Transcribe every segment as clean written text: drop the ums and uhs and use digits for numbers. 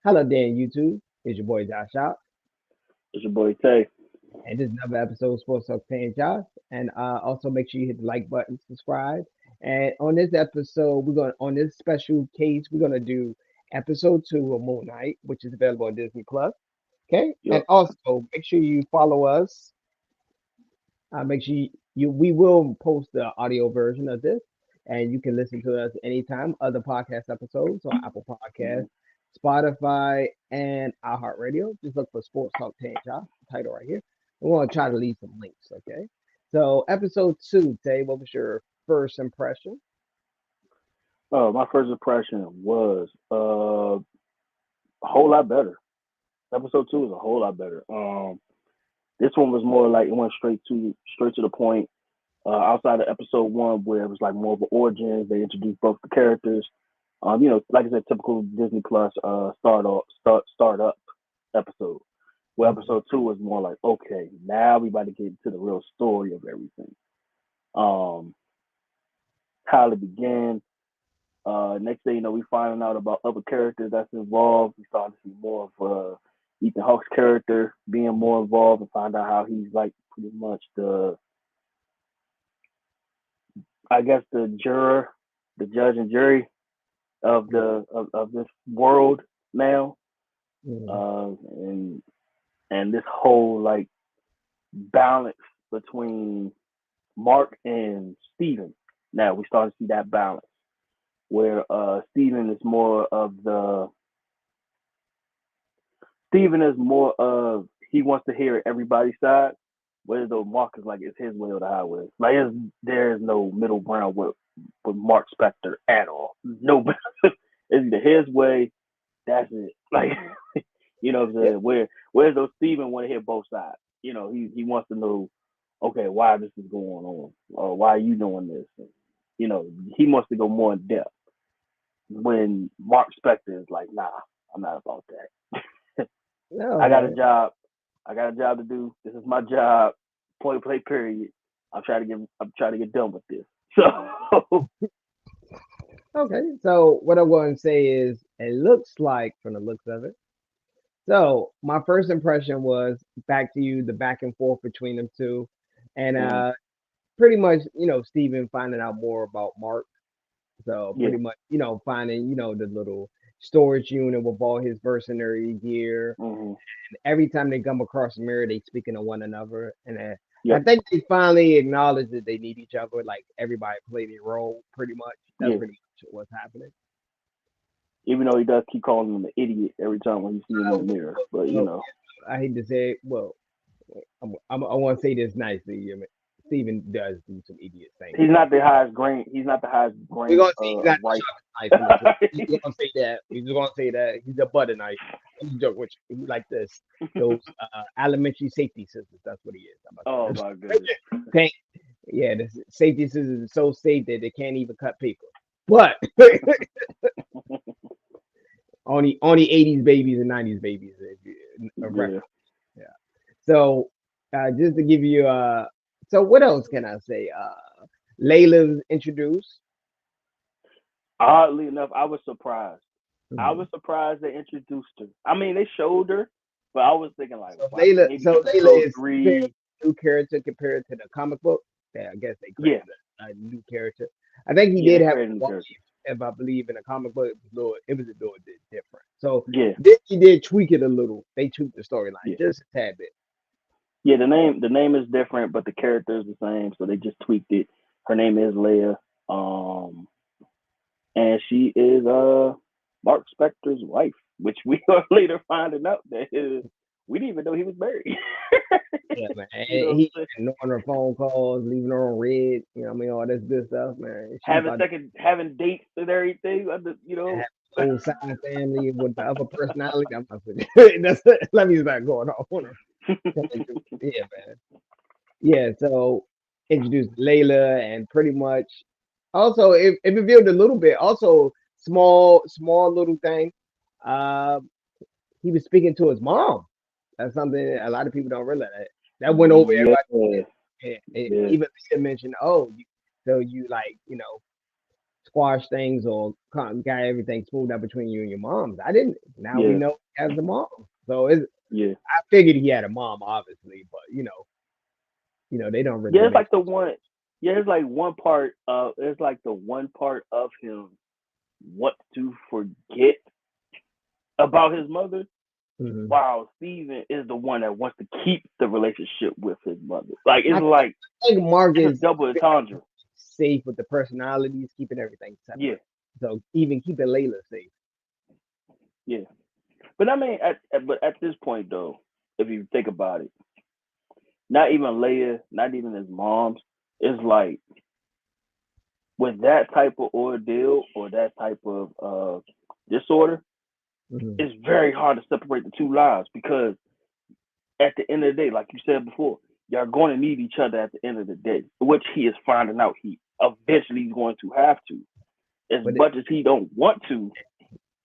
Hello there, YouTube. It's your boy Josh Out, It's your boy Tay. and this is another episode of Sports Talk Tay and Josh. And also make sure you hit the like button, subscribe. And on this episode, on this special case, we're gonna do episode 2 of Moon Knight, which is available on Disney Plus. Okay, and Yup. also make sure you follow us. Make sure we will post the audio version of this, and you can listen to us anytime. Other podcast episodes on Apple Podcasts, Mhm. Spotify, and iHeartRadio. Just look for Sports Talk Tank title right here. We want to try to leave some links. Okay. So episode 2, Tay, what was your first impression? My first impression was a whole lot better. Episode two is a whole lot better. This one was more like it went straight to the point. Outside of episode one, where it was like more of an origins, they introduced both the characters. Like I said, typical Disney Plus start up episode. Where Mhm. episode two was more like, okay, now we about to get into the real story of everything. Um, how it began. Next thing you know, we finding out about other characters that's involved. We starting to see more of Ethan Hawke's character being more involved and find out how he's like pretty much I guess, the juror, the judge and jury of this world now. Mhm. And this whole like balance between Mark and Steven. Now we start to see that balance where Steven is more of the Steven is more of he wants to hear everybody's side, whereas though Mark is like it's his way or the highway. Like there is no middle ground with Mark Spector at all. No, it's either his way. That's it. Like what I'm Yeah. saying. Whereas though Steven want to hear both sides. He wants to know, okay, why this is going on, or why are you doing this. And, he wants to go more in depth. When Mark Spector is like, nah, I'm not about that. No, I got a man. job. I got a job to do. This is my job. Point play. Period. I'm trying to get done with this. So Okay. So what I'm going to say is, it looks like, from the looks of it. So my first impression was back to you, the back and forth between them two, and mhm, pretty much, Steven finding out more about Mark. So yeah, pretty much, finding, the little storage unit with all his mercenary gear. hmm And every time they come across a mirror, they speaking to one another. And I yep, think they finally acknowledge that they need each other. Like everybody play their role, pretty much. That's yeah. pretty much what's happening. Even though he does keep calling him an idiot every time when you see him in the Well, mirror, but well, I hate to say it. Well, I want to say this nicely. Steven does do some idiot things he's not the sometimes. highest grain. He's not the highest We're grain gonna see he's not of the rice. sharpest knife in the drawer. We're gonna say that. We're just gonna say that he's a butter knife. He's joke with you. He like this. Those elementary safety scissors. That's what he is. I'm about Oh to my goodness. say. Can't, yeah, the safety scissors is so safe that they can't even cut paper. But only 80s babies and 90s babies a Yeah. reference. Yeah. So just to give you so what else can I say? Layla's introduced. Oddly enough, I was surprised. I was Mhm. surprised they introduced her. I mean, they showed her, but I was thinking like, So what? Layla, Maybe so Layla episode is three. new character compared to the comic book. Yeah, I guess they Yeah, created a new character. I think he yeah, did they have created a a new wife, character. if I believe in the comic book, it was a little bit different. So Yeah, Disney did tweak it a little. They tweaked the storyline yeah, just a tad bit. yeah. The name is different, but the character is the same, so they just tweaked it. Her name is Leia, um, and she is Mark Spector's wife, which we are later finding out that we didn't even know he was married. Yeah, man. you And know what I'm he saying? ignoring her phone calls, leaving her on red. What I mean, all this good stuff, man. She Having about having dates and everything. to You have a whole side family with the other personality. I'm not that's let me start going on. Yeah, man. Yeah, so introduced Layla and pretty much also it revealed a little bit. Also, small little thing. Uh, he was speaking to his mom. That's something a lot of people don't realize. That went over Yeah, everybody's head. And yeah. even Leah mentioned, oh, so you like, squash things or got everything smoothed out between you and your moms. I didn't. Now we Yeah, know he has a mom. So yeah, I figured he had a mom, obviously, but they don't really yeah. It's make like the one. Yeah, it's like one part of. It's like the one part of him wants to forget about his mother, hmm while Steven is the one that wants to keep the relationship with his mother. Like I it's like think Mark it's a is double entendre. safe with the personalities, keeping everything Yeah, separate. So even keeping Layla safe. yeah. But I mean, but at this point though, if you think about it, not even Leia, not even his mom's, it's like with that type of ordeal or that type of disorder, hmm it's very hard to separate the two lives because at the end of the day, like you said before, y'all going to need each other at the end of the day, which he is finding out he eventually is going to have to. As But much as he don't want to,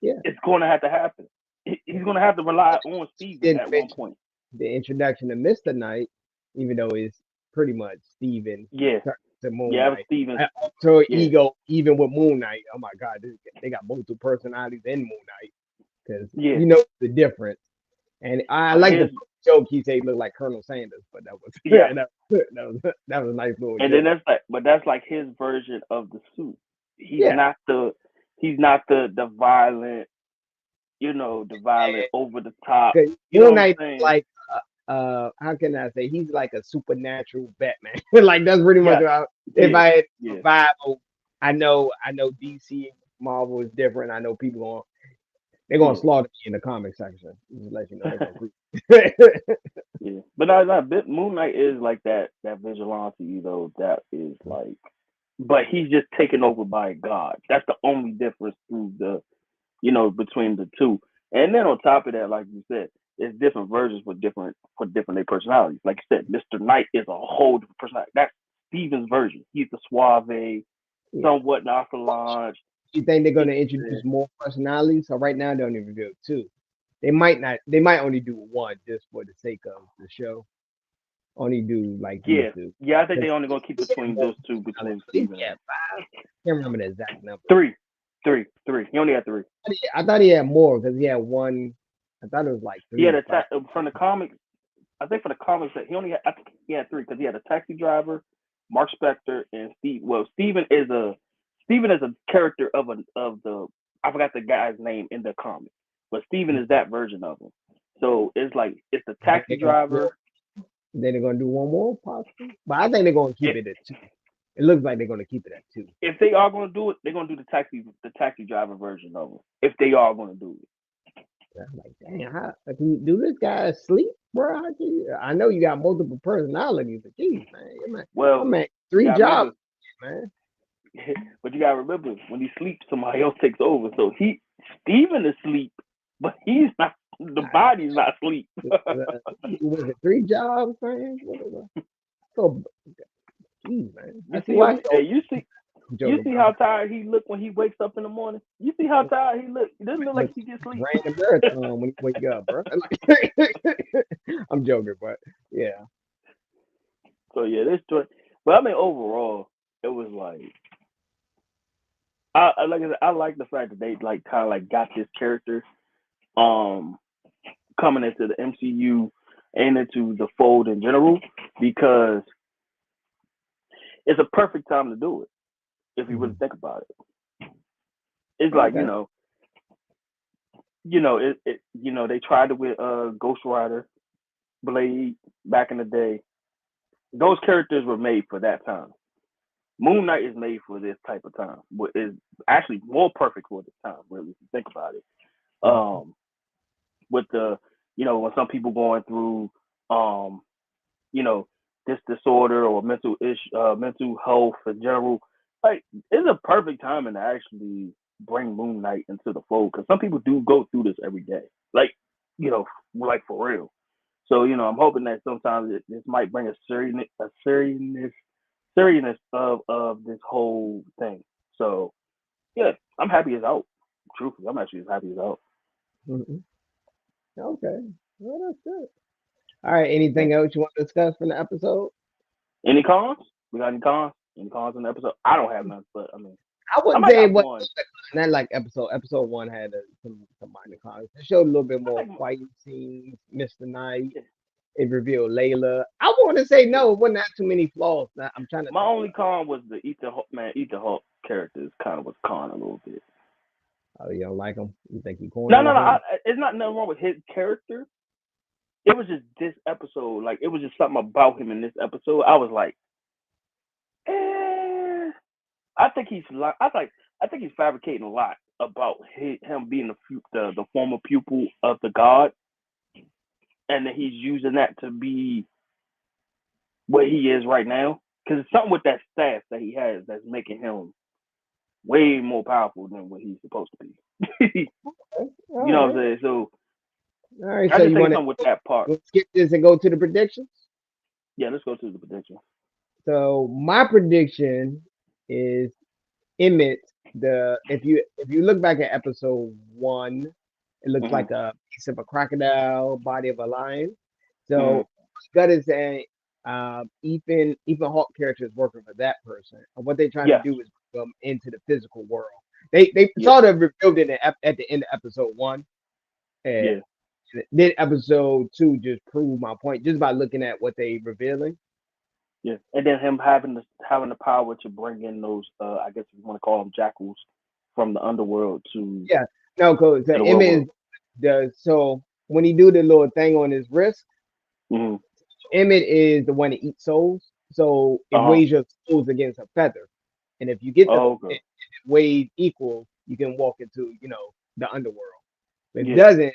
yeah, it's going to have to happen. He's going to have to rely on Steven didn't at one mention point. the introduction of Mr. Knight, even though it's pretty much Steven Yeah, to Moon yeah, it was Knight. Steven. So Yeah, ego, even with Moon Knight. Oh my God, they got multiple personalities in Moon Knight because yeah, the difference. And I but like the his, joke he said he looked like Colonel Sanders, but that was yeah, that was a nice little and then joke. that's like his version of the suit. He's Yeah, not the, he's not the violent, the violent over the top. 'cause You know Moon what I'm Knight is saying? like how can I say he's like a supernatural Batman. Like that's pretty much Yes, about if yeah, I had yeah, survival. I know DC Marvel is different. I know people they're gonna yeah, slaughter me in the comic section. Just let you know they're gonna yeah. But not Moon Knight is like that vigilante though. That is like, but he's just taken over by God. That's the only difference through the, between the two. And then on top of that, like you said, it's different versions for different their personalities. Like you said, Mr. Knight is a whole different personality. That's Steven's version. He's the suave, yeah. somewhat nonchalant. You think they're gonna He's introduce more personalities? So right now they only reveal two. They might not. They might only do one just for the sake of the show. Only do like these yeah, two. yeah. I think 'Cause they only gonna keep he had between more those two, between personalities. I think Steven he and had five. Can't remember the exact number. three, three. He only had three. I thought he had more because he had one. I thought it was like He three had or a five. from the comics. I think for the comics that he only had, I think he had three because he had a taxi driver, Mark Spector, and Steve. Well, Steven is a character of the, I forgot the guy's name in the comic, but Steven is that version of him. So it's like it's the I think taxi they're gonna do more. driver. Then they're gonna do one more possibly. But I think they're gonna keep If it at two. It looks like they're gonna keep it at two. if they are gonna do it, they're gonna do the taxi driver version of him. If they are gonna do it. And I'm like, damn, how can you do this guy sleep, bro? I know you got multiple personalities, but geez, man, my Well, man, you three gotta jobs, remember, man. but you gotta remember when he sleeps, somebody else takes over. So Steven is asleep, but he's not. The God, body's not asleep. was it three jobs, man? So, geez, man. I You see see why him? he Hey, don't you joke see about how tired he look when he wakes up in the morning. You see how tired he look. He doesn't look like but he can sleep. ran the marathon when you wake up, bro. Like, I'm joking, but yeah, So yeah, this joint. But I mean, overall, it was like like I said, I like the fact that they like kind of like got this character um coming into the MCU and into the fold in general because it's a perfect time to do it if you really Mhm. think about it. It's like Okay. they tried it with Ghost Rider, Blade back in the day. Those characters were made for that time. Moon Knight is made for this type of time. What is actually more perfect for this time, really, if you think about it. Mhm. Um, with the, when some people going through, um, you know, this disorder or mental health in general, like it's a perfect timing to actually bring Moon Knight into the fold because some people do go through this every day, like like for real. So I'm hoping that sometimes this might bring a seriousness of this whole thing. So yeah, I'm happy it's out. Truthfully, I'm actually as happy as out. Mhm. Okay. Well, that's good. All right. Yeah. Anything else you want to discuss from the episode? Any cons? We got any cons? Any cons in the episode? I don't have none, but I mean, I I wouldn't might say it got was one. not like episode one had some minor cons. It showed a little bit I more think fighting scenes, Mr. Knight. yeah, It revealed Layla. I want to say yeah. no, it wouldn't have too many flaws. Now, I'm trying to My think. only con was the Ethan Hawke character is kind of was con a little bit. Oh, you don't like him? You think he corny No, or no, no. something? It's not nothing wrong with his character. It was just this episode. Like it was just something about him in this episode. I was like, eh. I think he's like, I think he's fabricating a lot about him being the former pupil of the god, and that he's using that to be what he is right now. Because it's something with that staff that he has that's making him way more powerful than what he's supposed to be. Okay. You All know what I'm right. saying? So All right. I So just you think want something with that part. to skip this and go to the predictions? Yeah, let's go to the prediction. So my prediction is Emmett. If you look back at episode one, it looks Mm-hmm. like a piece of a crocodile, body of a lion. Mm-hmm. So gut is saying Ethan Hawke character is working for that person, and what they're trying to Yes. do is bring them into the physical world. They Yeah. sort of revealed it at the end of episode one, and Yeah. then episode two just proved my point just by looking at what they revealing. Yeah. And then him having the power to bring in those I guess if you want to call them jackals from the underworld Yeah, no, cause to the the real image world. does so when he do the little thing on his wrist, Mm-hmm. Emmett is the one that eats souls. So it Uh-huh. weighs your souls against a feather. And if you get the Oh, okay. it weighed equal, you can walk into, the underworld. If it Yeah. doesn't,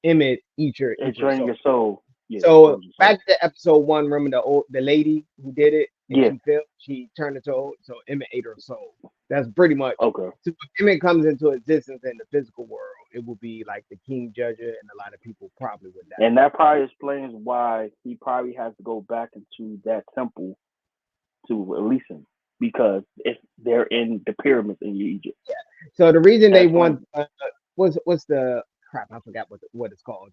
Emmett eat It your drains soul. your soul. Yeah, it So drains your soul. back to episode one, remember the lady who did it and Yeah. she fell, she turned into so Emmett ate her soul. That's pretty much Okay. so when Emmett comes into existence in the physical world, it will be like the king judger and a lot of people probably would die. And that probably explains why he probably has to go back into that temple to release him because if they're in the pyramids in Egypt. So the reason they That's one. want what's the crap? I forgot what it's called.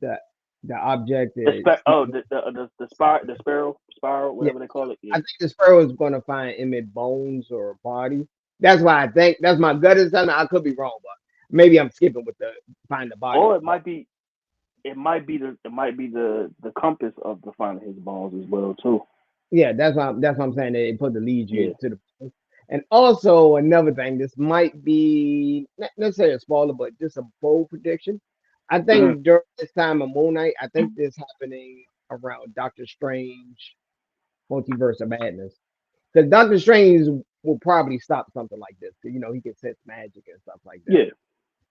The the object is The spiral, yeah. whatever they call it. I Yeah. think the sparrow is going to find Emmett bones or body. That's why I think that's my gut is telling me. I could be wrong, but maybe I'm skipping with the find the body Or or bone. it might be the compass of the finding his bones as well too. Yeah, that's why I'm saying they put the lead Yeah. you to the. And also another thing, this might be not necessarily a spoiler, but just a bold prediction. I Hmm. think during this time of Moon Knight, I think this happening around Doctor Strange Multiverse of Madness. Because Doctor Strange will probably stop something like this. 'Cause, he can sense magic and stuff like that. Yeah.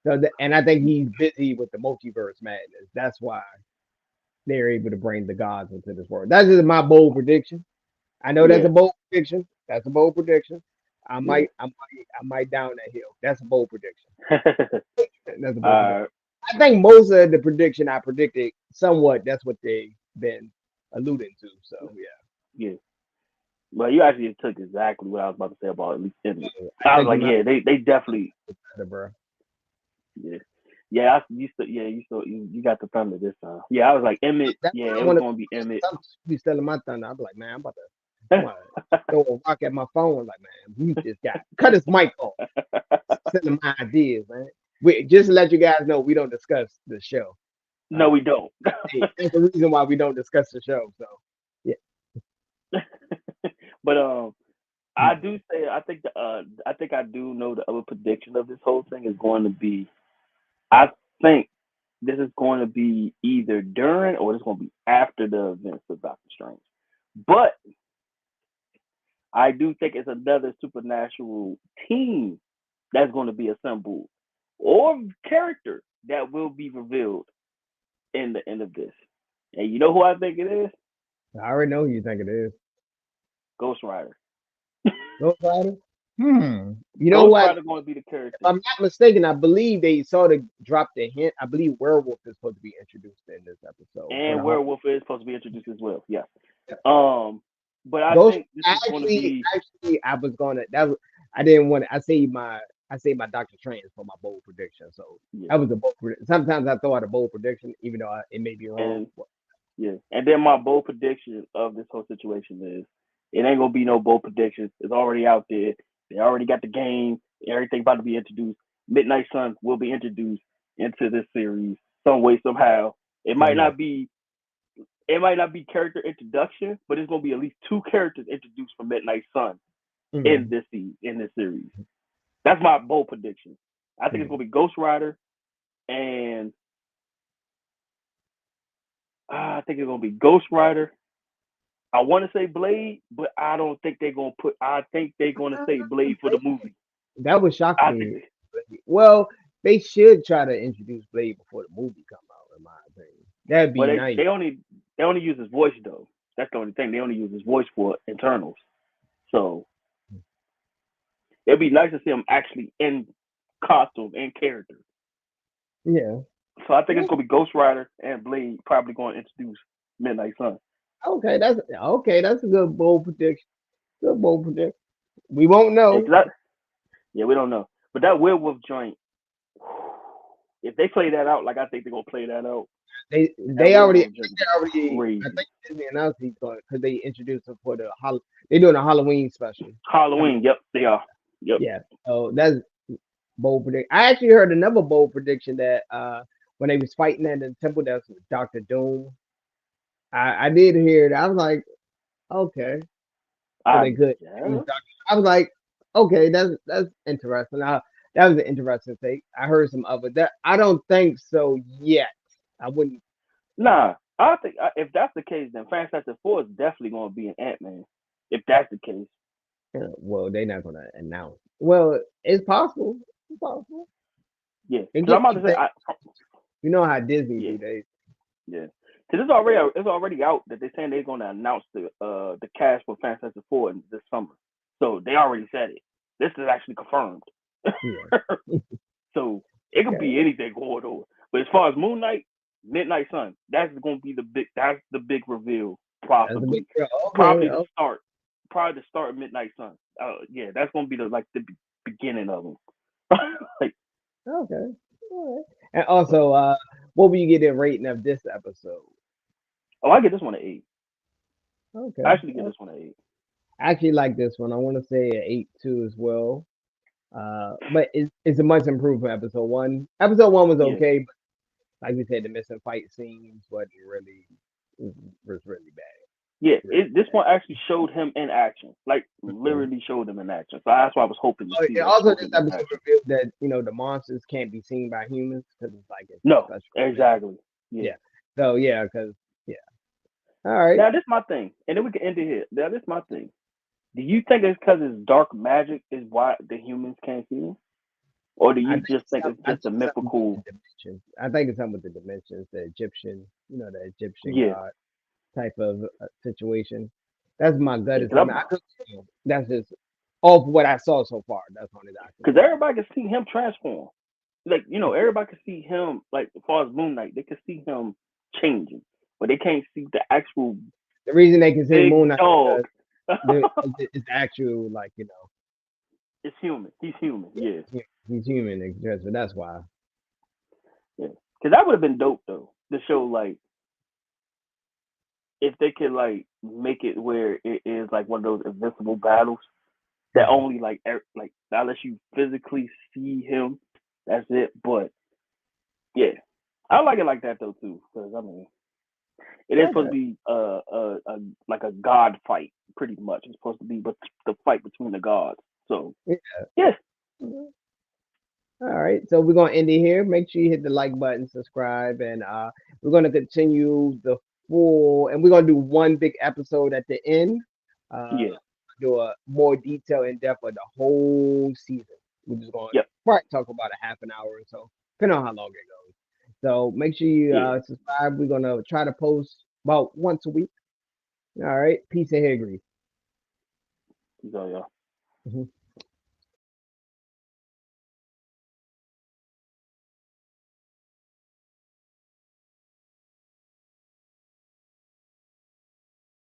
So, and I think he's busy with the multiverse madness. That's why they're able to bring the gods into this world. That's just my bold prediction. I know that's Yeah. a bold prediction. That's a bold prediction. I Yeah. might, I might, I might down that hill. That's a bold prediction. That's a bold prediction. uh, I think most of the prediction I predicted, somewhat, that's what they've been alluding to. So yeah. Well, you actually took exactly what I was about to say about at least Emmett. I I was think like, him out, yeah, they definitely, bro. yeah, yeah. You got the thunder this time. Yeah, I was like Emmett. That's Yeah, what it I was want gonna be Emmett. to be selling my thunder. I'm like, man, I'm about to throw a rock at my phone. Like, man, you just got cut his mic off. Selling my ideas, man. Just to let you guys know, we don't discuss the show. No, we don't. Hey, that's the reason why we don't discuss the show. So yeah. But I do say I think I do know the other prediction of this whole thing is going to be. I think this is going to be either during or it's going to be after the events of Doctor Strange. But I do think it's another supernatural team that's going to be assembled or character that will be revealed in the end of this. And you know who I think it is? I already know who you think it is. Ghost Rider. Ghost Rider? You know Ghost what? Rider going to be the character. If I'm not mistaken, I believe they sort of dropped a hint. I believe werewolf is supposed to be introduced in this episode. For And the whole Werewolf is supposed to be introduced as well. Yeah. yeah. But I Ghost think this is going to be actually I was gonna I didn't want to I say my Doctor Strange for my bold prediction. So yeah. that was a bold prediction. Sometimes I throw out a bold prediction, even though it may be wrong. And yeah. And then my bold prediction of this whole situation is it ain't gonna be no bold predictions. It's already out there. They already got the game. Everything about to be introduced. Midnight Suns will be introduced into this series some way somehow. It might Yeah. not be it might not be character introduction, but it's gonna be at least two characters introduced from Midnight Sun in Mhm. this series. That's my bold prediction. I think it's Mhm. gonna be Ghost Rider and I think it's gonna be Ghost Rider. I want to say Blade, but I don't think they're gonna put. I think they're gonna say Blade for the movie. That would shock I think me. Well, they should try to introduce Blade before the movie come out, in my opinion. That'd well be nice. they only use his voice though. That's the only thing. They only use his voice for internals. So it'd be nice to see him actually in costume and character. Yeah. So I think Yeah. it's gonna be Ghost Rider and Blade probably going to introduce Midnight Sun. Okay, that's a good bold prediction. Good bold prediction. We won't Yeah, know. yeah, we don't know. But that werewolf joint, if they play that out like I think they're gonna play that out, They that they already werewolf joint is they already I crazy. think Disney announced he's going because they introduced him for they're doing a Halloween special coming. Halloween, yep, they are. Yep. Yeah. So that's bold prediction. I actually heard another bold prediction that when they was fighting at the temple, that's Doctor Doom. I did hear that. I was like, okay, so I they could use guess. Doctor. I was like, okay, that's interesting. That was an interesting take. I heard some other that I don't think so yet. I wouldn't. Nah, I think if that's the case, then Fantastic Four is definitely gonna be an Ant Man. If that's the case, Well, they're not gonna announce. Well, it's possible. It's possible. yeah. And Because get I'm about to say, anything. You know how Disney yeah, do. They yeah. Because it's already out that they're saying they're gonna announce the cast for Fantastic Four this summer. So they already said it. This is actually confirmed. yeah. So it could Okay. be anything going on. But as far as Moon Knight, Midnight Sun, that's gonna be the big reveal, That's a big possibly. deal. Okay. Probably the Okay. start. Probably the start of Midnight Sun. Yeah, that's gonna be the beginning of them. Like, Okay. All right. And also, what will you get a rating of this episode? oh, I get this one an 8. I Okay. actually get this one an 8. I actually like this one. I want to say an 8 too as well. But it's a much improved from episode one. Episode one was Yeah, okay, but like we said, the missing fight scenes wasn't really was really bad. yeah. Really This bad. one actually showed him in action, like Mhm. literally showed him in action. So that's why I was hoping to Oh, see and that also, show this him in episode action. revealed that the monsters can't be seen by humans because it's like it's a No, special ability. exactly. Yeah. Yeah. So yeah, because yeah. All right. Now this my thing, and then we can end it here. Now this my thing. Do you think it's because it's dark magic is why the humans can't see him, or do I you think just think it's I just a think something with mythical? the dimensions. I think it's something with the dimensions, the Egyptian, the Egyptian Yeah, god type of situation. That's my gut is because telling me. I could, that's just off what I saw so far. That's only that I can say. everybody can see him transform. Like everybody can see him. Like as far as Moon Knight, they can see him changing, but they can't see the actual The reason they can say big Moon Knight dog. because it's actual like It's human. He's human. Yeah, he's human, so that's why. yeah. Because that would have been dope though. To show like if they could like make it where it is like one of those invincible battles that Mhm. only like unless you physically see him, that's it. But yeah, I like it like that though too, because I mean it is supposed Okay. to be like a god fight pretty much. It's supposed to be but the fight between the gods. So Yeah. yeah, Mhm. All right, so we're gonna end it here. Make sure you hit the like button, subscribe, and we're gonna continue the full. And we're gonna do one big episode at the end. Uh, yeah, do a more detail in depth of the whole season. We're just gonna yep, probably talk about a half an hour or so, depending on how long it goes. So make sure you yeah. subscribe. We're gonna try to post about once a week. All right, peace and hair grease. So yeah. Mhm.